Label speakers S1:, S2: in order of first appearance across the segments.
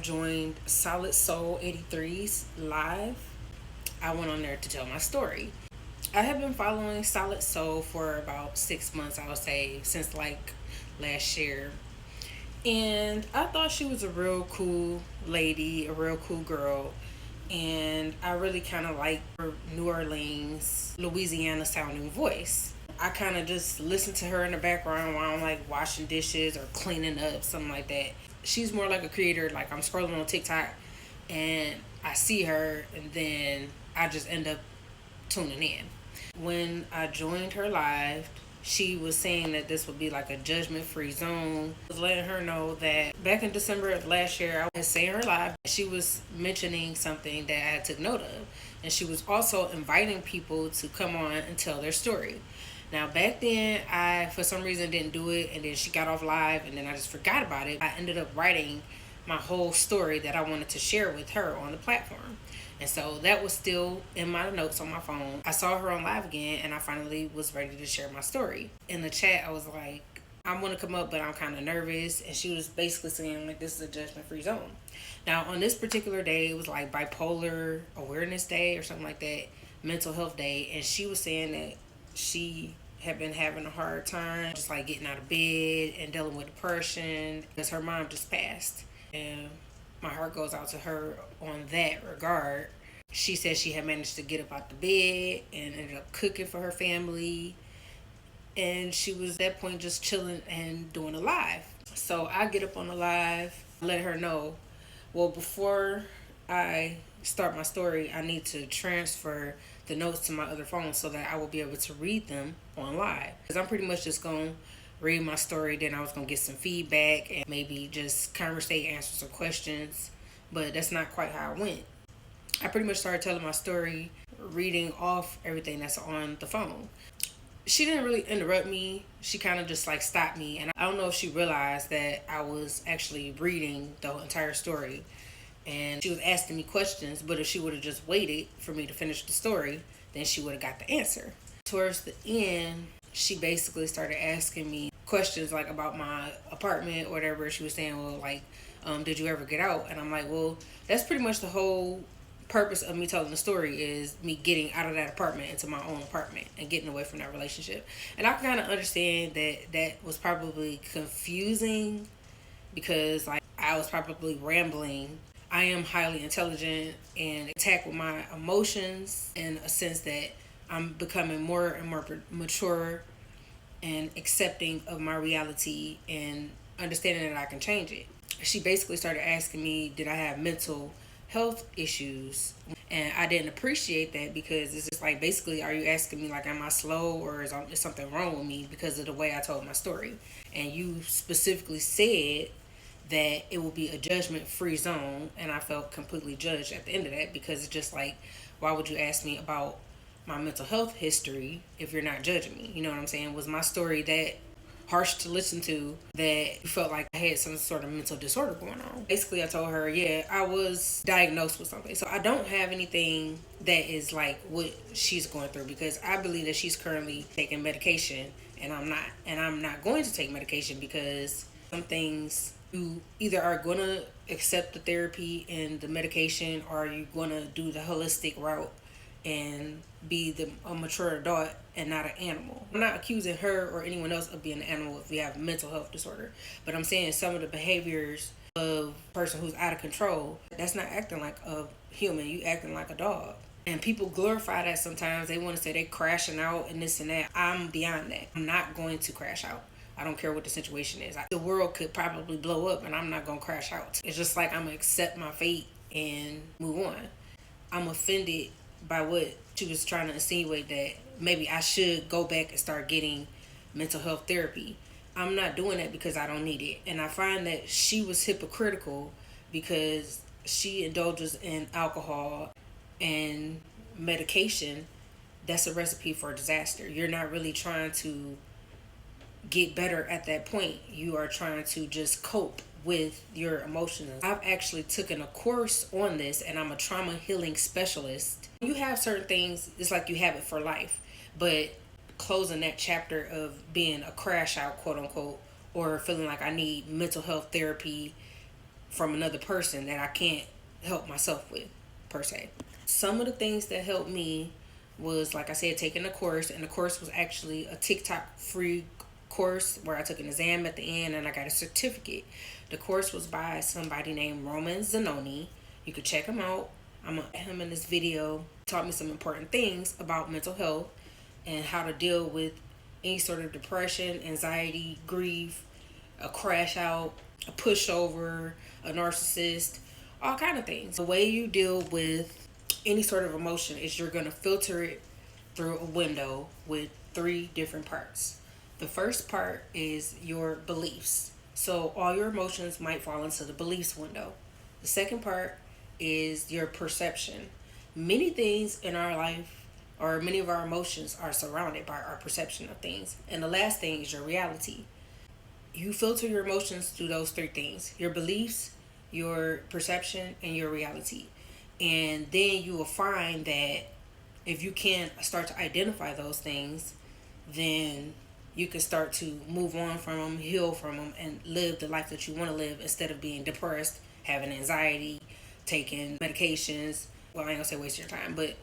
S1: joined Solid Soul 83's live. I went on there to tell my story. I have been following Solid Soul for about 6 months, I would say, since like last year. And I thought she was a real cool lady, a real cool girl. And I really kind of like her New Orleans, Louisiana sounding voice. I kind of just listen to her in the background while I'm like washing dishes or cleaning up, something like that. She's more like a creator. Like I'm scrolling on TikTok and I see her, and then I just end up tuning in. When I joined her live, she was saying that this would be like a judgment free zone. I was letting her know that back in December of last year, I was saying her live. She was mentioning something that I had took note of. And she was also inviting people to come on and tell their story. Now, back then, I, for some reason, didn't do it. And then she got off live, and then I just forgot about it. I ended up writing my whole story that I wanted to share with her on the platform. And so that was still in my notes on my phone. I saw her on live again, and I finally was ready to share my story. In the chat, I was like, I want to come up, but I'm kind of nervous. And she was basically saying, like, this is a judgment free zone. Now, on this particular day, it was like bipolar awareness day or something like that, mental health day. And she was saying that she had been having a hard time just like getting out of bed and dealing with depression because her mom just passed. And my heart goes out to her on that regard. She said she had managed to get up out the bed and ended up cooking for her family. And she was at that point just chilling and doing a live. So I get up on the live, let her know, well, before I start my story, I need to transfer the notes to my other phone so that I will be able to read them on live. Because I'm pretty much just going to read my story, then I was going to get some feedback and maybe just conversate, answer some questions. But that's not quite how it went. I pretty much started telling my story, reading off everything that's on the phone. She didn't really interrupt me. She kind of just like stopped me. And I don't know if she realized that I was actually reading the entire story. And she was asking me questions, but if she would have just waited for me to finish the story, then she would have got the answer. Towards the end, she basically started asking me questions like about my apartment or whatever. She was saying, well, like, did you ever get out? And I'm like, well, that's pretty much the whole purpose of me telling the story, is me getting out of that apartment into my own apartment and getting away from that relationship. And I kind of understand that that was probably confusing because like I was probably rambling. I am highly intelligent and attack with my emotions in a sense that I'm becoming more and more mature and accepting of my reality and understanding that I can change it. She basically started asking me, did I have mental health issues? And I didn't appreciate that because it's just like, basically, are you asking me like, am I slow or is something wrong with me because of the way I told my story? And you specifically said that it will be a judgment free zone, and I felt completely judged at the end of that because it's just like, why would you ask me about my mental health history if you're not judging me? You know what I'm saying? Was my story that harsh to listen to that you felt like I had some sort of mental disorder going on? Basically, I told her, yeah, I was diagnosed with something. So I don't have anything that is like what she's going through because I believe that she's currently taking medication and I'm not. And I'm not going to take medication because some things you either are going to accept the therapy and the medication or are you going to do the holistic route and be a mature adult and not an animal. I'm not accusing her or anyone else of being an animal if you have a mental health disorder, but I'm saying some of the behaviors of a person who's out of control, that's not acting like a human, you acting like a dog. And people glorify that sometimes. They want to say they crashing out and this and that. I'm beyond that. I'm not going to crash out. I don't care what the situation is. The world could probably blow up and I'm not going to crash out. It's just like I'm going to accept my fate and move on. I'm offended by what she was trying to insinuate, that maybe I should go back and start getting mental health therapy. I'm not doing that because I don't need it. And I find that she was hypocritical because she indulges in alcohol and medication. That's a recipe for disaster. You're not really trying to get better at that point. You are trying to just cope with your emotions. I've actually taken a course on this and I'm a trauma healing specialist. You have certain things, it's like you have it for life, but closing that chapter of being a crash out, quote unquote, or feeling like I need mental health therapy from another person that I can't help myself with, per se. Some of the things that helped me was, like I said, taking a course, and the course was actually a TikTok free course where I took an exam at the end and I got a certificate. The course was by somebody named Roman Zanoni. You could check him out. I'm gonna him in this video taught me some important things about mental health and how to deal with any sort of depression, anxiety, grief, a crash out, a pushover, a narcissist, all kind of things. The way you deal with any sort of emotion is you're going to filter it through a window with three different parts. The first part is your beliefs. So all your emotions might fall into the beliefs window. The second part is your perception. Many things in our life, or many of our emotions, are surrounded by our perception of things. And the last thing is your reality. You filter your emotions through those three things: your beliefs, your perception, and your reality. And then you will find that if you can start to identify those things, then you can start to move on from them, heal from them, and live the life that you want to live instead of being depressed, having anxiety, taking medications. Well, I ain't gonna say waste your time, but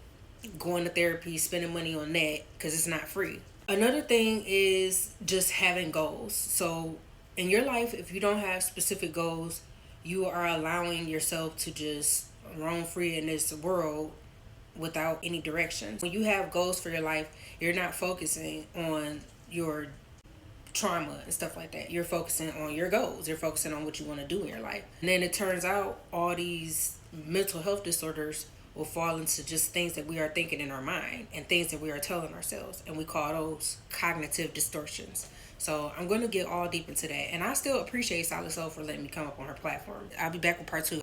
S1: going to therapy, spending money on that because it's not free. Another thing is just having goals. So in your life, if you don't have specific goals, you are allowing yourself to just roam free in this world without any direction. When you have goals for your life, you're not focusing on your trauma and stuff like that. You're focusing on your goals. You're focusing on what you want to do in your life. And then it turns out all these mental health disorders will fall into just things that we are thinking in our mind and things that we are telling ourselves. And we call those cognitive distortions. So I'm going to get all deep into that. And I still appreciate Solid Soul for letting me come up on her platform. I'll be back with part 2.